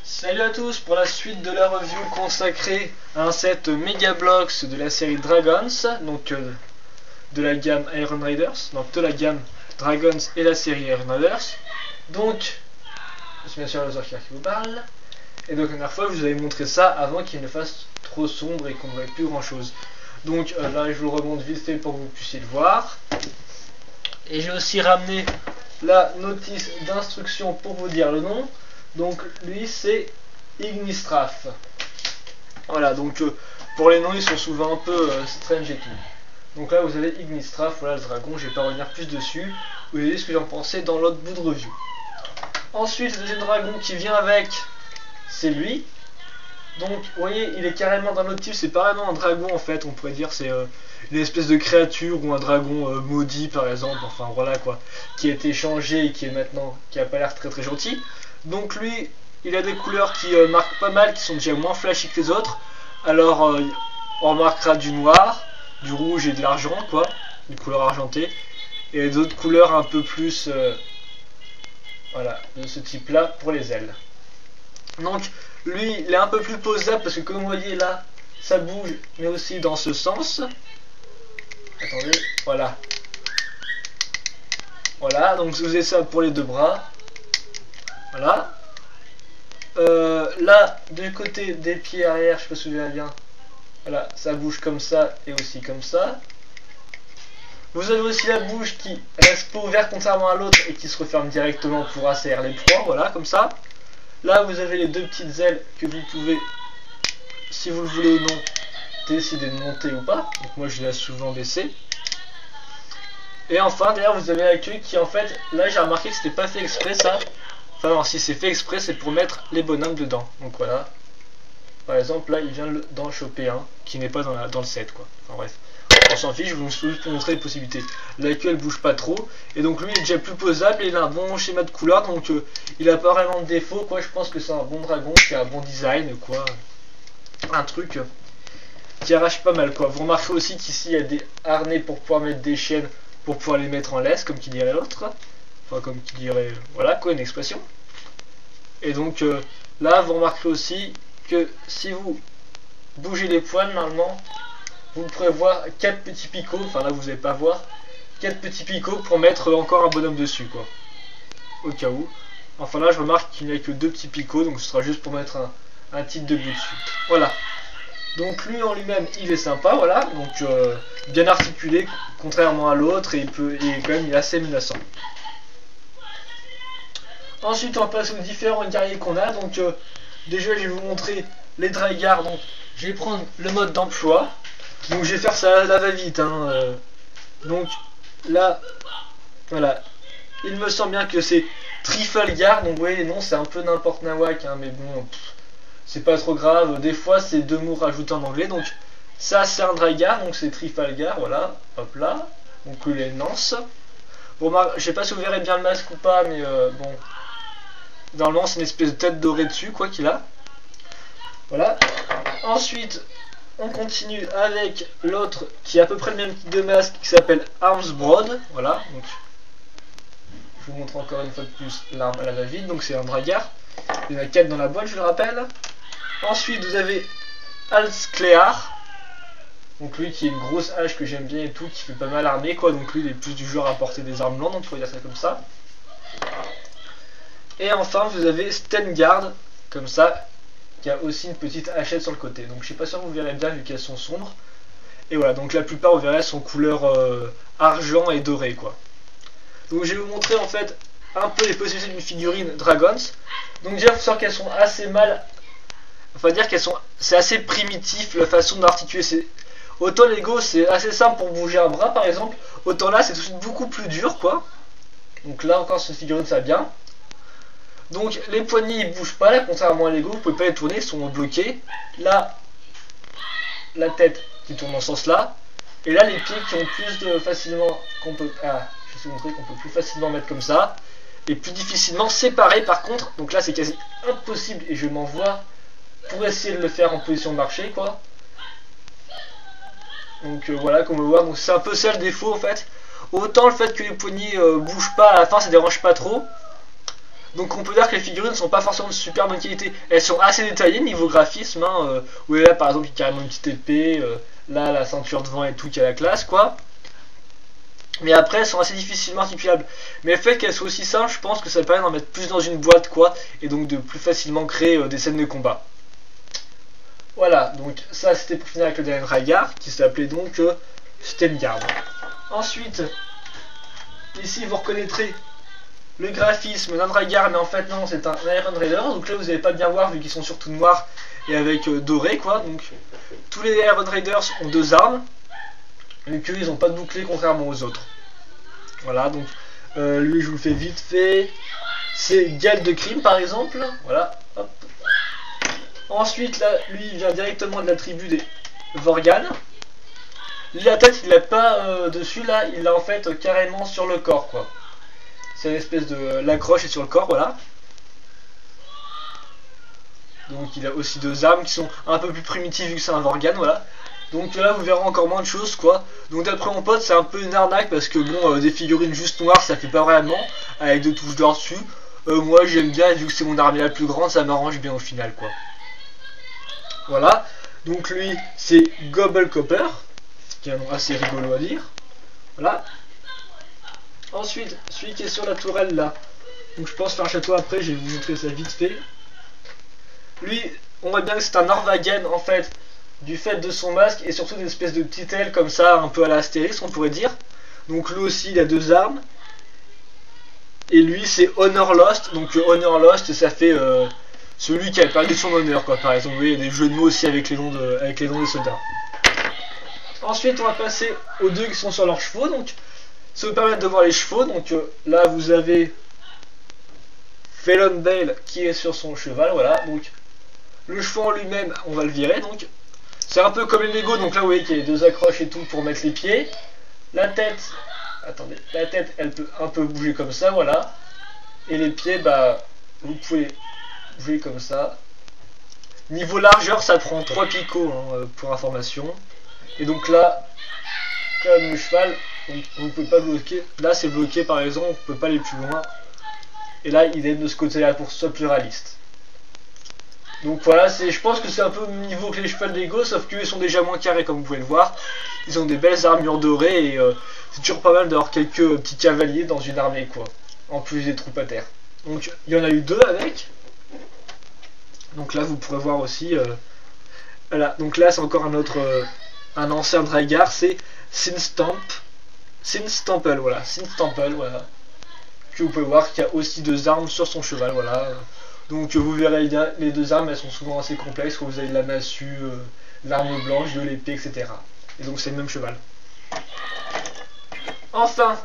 Salut à tous pour la suite de la review consacrée à un set Megablox de la série Dragons, donc de la gamme Iron Raiders, donc de la gamme Dragons et la série Iron Raiders. Donc, c'est bien sûr le Zorkir qui vous parle. Et donc la dernière fois je vous avais montré ça avant qu'il ne fasse trop sombre et qu'on n'aurait plus grand chose. Donc là je vous le remonte vite fait pour que vous puissiez le voir. Et j'ai aussi ramené la notice d'instruction pour vous dire le nom. Donc lui c'est Ignistraf. Voilà, donc pour les noms ils sont souvent un peu strange et tout. Donc là vous avez Ignistraf, voilà le dragon, je vais pas revenir plus dessus. Vous voyez ce que j'en pensais dans l'autre bout de review. Ensuite le deuxième dragon qui vient avec, c'est lui. Donc vous voyez il est carrément d'un autre type, c'est pas vraiment un dragon en fait, on pourrait dire c'est une espèce de créature ou un dragon maudit par exemple, enfin voilà quoi, qui a été changé et qui est maintenant, qui a pas l'air très gentil. Donc lui il a des couleurs qui marquent pas mal, qui sont déjà moins flashy que les autres. Alors on remarquera du noir, du rouge et de l'argent quoi, une couleur argentée, et d'autres couleurs un peu plus voilà, de ce type là pour les ailes. Donc lui il est un peu plus posable parce que comme vous voyez là ça bouge mais aussi dans ce sens. Attendez, voilà. Voilà, donc vous avez ça pour les deux bras. Voilà. Là, du côté des pieds arrière, je sais pas si vous verrez bien. Voilà, ça bouge comme ça et aussi comme ça. Vous avez aussi la bouche qui reste pas ouverte contrairement à l'autre et qui se referme directement pour assaillir les proies. Voilà, comme ça. Là, vous avez les deux petites ailes que vous pouvez, si vous le voulez ou non, décider de monter ou pas. Donc moi, je laisse souvent baisser. Et enfin, d'ailleurs, vous avez la queue qui, en fait, là, j'ai remarqué que c'était pas fait exprès, ça. Enfin non, si c'est fait exprès, c'est pour mettre les bonhommes dedans. Donc voilà. Par exemple, là, il vient d'en choper un qui n'est pas dans le set, quoi. Enfin bref. On s'en fiche, je vous montrer les possibilités. La queue, elle bouge pas trop. Et donc lui, il est déjà plus posable et il a un bon schéma de couleur. Donc il a pas vraiment de défaut, quoi. Je pense que c'est un bon dragon qui a un bon design, quoi. Un truc qui arrache pas mal, quoi. Vous remarquez aussi qu'ici, il y a des harnais pour pouvoir mettre des chaînes, pour pouvoir les mettre en laisse, comme qui dirait l'autre. Enfin, comme qui dirait, voilà quoi, une expression. Et donc là, vous remarquerez aussi que si vous bougez les poils, normalement, vous pourrez voir 4 petits picots. Enfin là, vous n'allez pas voir 4 petits picots pour mettre encore un bonhomme dessus, quoi. Au cas où. Enfin là, je remarque qu'il n'y a que 2 petits picots, donc ce sera juste pour mettre un titre de but dessus. Voilà. Donc lui en lui-même, il est sympa, voilà. Donc bien articulé, contrairement à l'autre, et quand même il est assez menaçant. Ensuite, on passe aux différents guerriers qu'on a. Donc, déjà, je vais vous montrer les Dragars. Donc, je vais prendre le mode d'emploi. Donc, je vais faire ça à la va-vite. Hein, donc, là, voilà. Il me semble bien que c'est Trifalgar. Donc, vous voyez, les noms, c'est un peu n'importe nawak. Hein, mais bon, c'est pas trop grave. Des fois, c'est 2 mots rajoutés en anglais. Donc, ça, c'est un Dragar. Donc, c'est Trifalgar. Voilà. Hop là. Donc, les Nance. Bon, je sais pas si vous verrez bien le masque ou pas, mais bon. Normalement, c'est une espèce de tête dorée dessus, quoi qu'il a. Voilà. Ensuite, on continue avec l'autre qui a à peu près le même type de masque qui s'appelle Armsbroad. Voilà. Donc, je vous montre encore une fois de plus l'arme à la va-vite. Donc, c'est un Dragar. Il y en a 4 dans la boîte, je le rappelle. Ensuite, vous avez Alsklear. Donc, lui qui est une grosse hache que j'aime bien et tout, qui fait pas mal armé, quoi. Donc, lui, il est plus du genre à porter des armes lentes, on pourrait dire ça comme ça. Et enfin, vous avez Stengard, comme ça, qui a aussi une petite hachette sur le côté. Donc, je sais pas si vous verrez bien vu qu'elles sont sombres. Et voilà, donc la plupart, vous verrez, sont couleur argent et doré, quoi. Donc, je vais vous montrer en fait un peu les possibilités d'une figurine Dragons. Donc, déjà, il faut savoir qu'elles sont assez mal. Enfin, dire qu'elles sont. C'est assez primitif la façon d'articuler. Autant Lego, c'est assez simple pour bouger un bras, par exemple. Autant là, c'est tout de suite beaucoup plus dur, quoi. Donc, là encore, cette figurine, ça va bien. Donc les poignets ils bougent pas là, contrairement à Lego, vous pouvez pas les tourner, ils sont bloqués. Là, la tête qui tourne dans ce sens là. Et là les pieds qui ont plus de facilement qu'on peut. Ah, je vais vous montrer qu'on peut plus facilement mettre comme ça. Et plus difficilement séparés par contre. Donc là c'est quasi impossible et je m'envoie pour essayer de le faire en position de marcher quoi. Donc voilà comme on peut voir, donc c'est un peu ça le défaut en fait. Autant le fait que les poignets bougent pas à la fin ça dérange pas trop. Donc on peut dire que les figurines ne sont pas forcément de super bonne qualité. Elles sont assez détaillées niveau graphisme, hein, où là par exemple il y a carrément une petite épée, là la ceinture devant et tout qui a la classe quoi. Mais après elles sont assez difficilement articulables. Mais le fait qu'elles soient aussi simples, je pense que ça permet d'en mettre plus dans une boîte quoi, et donc de plus facilement créer des scènes de combat. Voilà, donc ça c'était pour finir avec le dernier Dryguard, qui s'appelait donc Stenguard. Ensuite, ici vous reconnaîtrez le graphisme d'un Dryguard, mais en fait non, c'est un Iron Raider. Donc là vous n'allez pas bien voir vu qu'ils sont surtout noirs et avec doré quoi. Donc tous les Iron Raiders ont deux armes, mais qu'ils n'ont pas de bouclier contrairement aux autres. Voilà, donc lui je vous le fais vite fait. C'est Galt de Crime par exemple. Voilà, hop. Ensuite là, lui il vient directement de la tribu des Vorgan. La tête il l'a pas dessus là, il l'a en fait carrément sur le corps quoi. C'est une espèce de... l'accroche est sur le corps, voilà. Donc il a aussi deux armes qui sont un peu plus primitives vu que c'est un Vorgan, voilà. Donc là vous verrez encore moins de choses quoi. Donc d'après mon pote c'est un peu une arnaque parce que bon des figurines juste noires ça fait pas vraiment avec deux touches d'or dessus. Moi j'aime bien vu que c'est mon armée la plus grande ça m'arrange bien au final quoi. Voilà. Donc lui c'est Gobblecopper, qui est un nom assez rigolo à lire. Voilà. Ensuite, celui qui est sur la tourelle là, donc je pense faire un château après, je vais vous montrer ça vite fait. Lui, on voit bien que c'est un Norvagen en fait, du fait de son masque et surtout d'une espèce de petite aile comme ça, un peu à la Astérix on pourrait dire. Donc lui aussi il a deux armes. Et lui c'est Honor Lost, donc Honor Lost ça fait celui qui a perdu son honneur quoi par exemple. Vous voyez, il y a des jeux de mots aussi avec les noms des soldats. Ensuite on va passer aux deux qui sont sur leurs chevaux, donc ça vous permet de voir les chevaux. Donc là vous avez Felon Bale qui est sur son cheval, voilà. Donc le cheval en lui-même on va le virer, donc c'est un peu comme les Lego. Donc là vous voyez qu'il y a deux accroches et tout pour mettre les pieds. La tête, attendez, la tête elle peut un peu bouger comme ça, voilà. Et les pieds bah vous pouvez bouger comme ça. Niveau largeur ça prend 3 picots hein, pour information. Et donc là comme le cheval vous ne pouvez pas bloquer, là c'est bloqué par exemple, on ne peut pas aller plus loin. Et là il est de ce côté là pour que ce soit plus réaliste. Donc voilà, je pense que c'est un peu au même niveau que les chevals Lego, sauf qu'ils sont déjà moins carrés comme vous pouvez le voir. Ils ont des belles armures dorées et c'est toujours pas mal d'avoir quelques petits cavaliers dans une armée quoi, en plus des troupes à terre. Donc il y en a eu deux avec. Donc là vous pourrez voir aussi, voilà, donc là c'est encore un autre, un ancien Dryguard, c'est Sinstample, voilà, Sinstample, voilà. Que vous pouvez voir qu'il y a aussi deux armes sur son cheval, voilà. Donc vous verrez les deux armes, elles sont souvent assez complexes quand vous avez la massue, l'arme blanche, de l'épée, etc. Et donc c'est le même cheval. Enfin,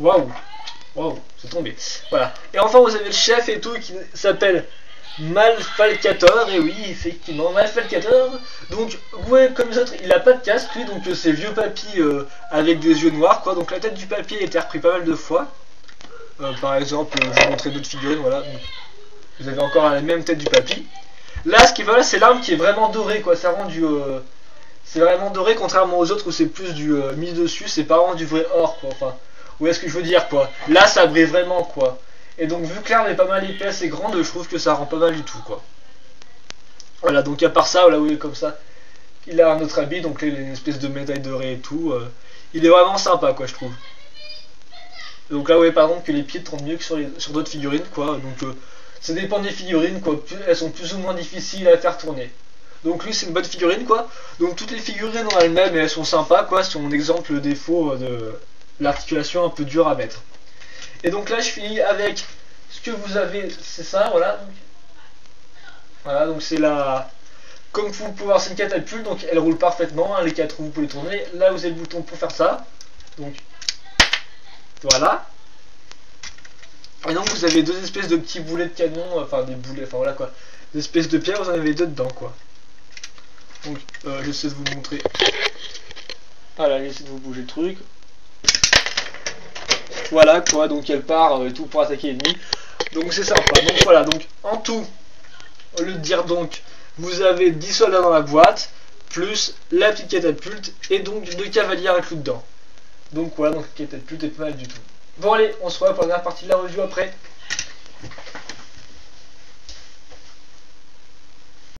waouh, c'est tombé. Voilà. Et enfin vous avez le chef et tout qui s'appelle Malfalcator, et oui, effectivement, Malfalcator. Donc, ouais, comme les autres, il a pas de casque, lui, donc c'est vieux papy avec des yeux noirs, quoi. Donc la tête du papy a été repris pas mal de fois. Par exemple, je vais vous montrer d'autres figurines, voilà. Donc, vous avez encore la même tête du papy. Là, ce qui va là, c'est l'arme qui est vraiment dorée, quoi. Ça rend du. C'est vraiment doré, contrairement aux autres où c'est plus du mis dessus, c'est pas vraiment du vrai or, quoi. Enfin, où est-ce que je veux dire, quoi. Là, ça brille vraiment, quoi. Et donc vu que l'arme est pas mal épaisse et grande, je trouve que ça rend pas mal du tout quoi. Voilà, donc à part ça, voilà, oui, comme ça, il a un autre habit, donc là il a une espèce de médaille dorée et tout. Il est vraiment sympa quoi je trouve. Donc là vous voyez par exemple que les pieds tournent mieux que sur d'autres figurines quoi. Donc ça dépend des figurines quoi, elles sont plus ou moins difficiles à faire tourner. Donc lui c'est une bonne figurine quoi. Donc toutes les figurines en elles-mêmes elles sont sympas quoi, c'est mon exemple défaut de l'articulation un peu dure à mettre. Et donc là je finis avec ce que vous avez, c'est ça, voilà. Voilà, donc c'est la... Comme vous pouvez voir c'est une catapulte, donc elle roule parfaitement, hein, les 4 roues vous pouvez les tourner. Là vous avez le bouton pour faire ça. Donc voilà. Et donc vous avez deux espèces de petits boulets de canon, enfin des boulets, enfin voilà quoi. Des espèces de pierres, vous en avez deux dedans quoi. Donc j'essaie de vous montrer. Voilà, j'essaie de vous bouger le truc. Voilà quoi, donc elle part et tout pour attaquer l'ennemi. Donc c'est sympa. Donc voilà, donc en tout, au lieu de dire donc, vous avez 10 soldats dans la boîte, plus la petite catapulte, et donc 2 cavaliers inclus dedans. Donc voilà, donc la catapulte est pas mal du tout. Bon allez, on se revoit pour la dernière partie de la review après.